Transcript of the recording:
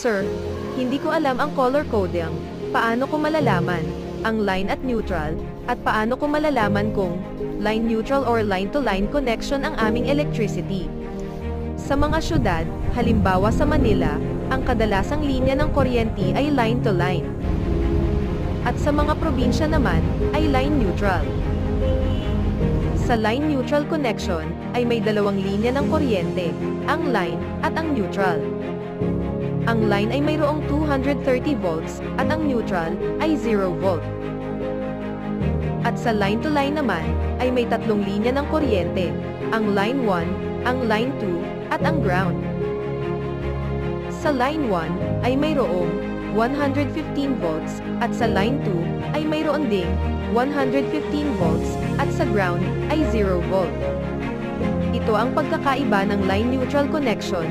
Sir, hindi ko alam ang color coding. Paano ko malalaman ang line at neutral, at paano ko malalaman kung line neutral or line-to-line connection ang aming electricity? Sa mga syudad, halimbawa sa Manila, ang kadalasang linya ng kuryente ay line-to-line. At sa mga probinsya naman, ay line neutral. Sa line neutral connection, ay may dalawang linya ng kuryente, ang line, at ang neutral. Ang line ay mayroong 230 volts, at ang neutral, ay 0 volt. At sa line-to-line naman, ay may tatlong linya ng kuryente, ang line 1, ang line 2, at ang ground. Sa line 1, ay mayroong 115 volts, at sa line 2, ay mayroon ding 115 volts, at sa ground, ay 0 volt. Ito ang pagkakaiba ng line neutral connection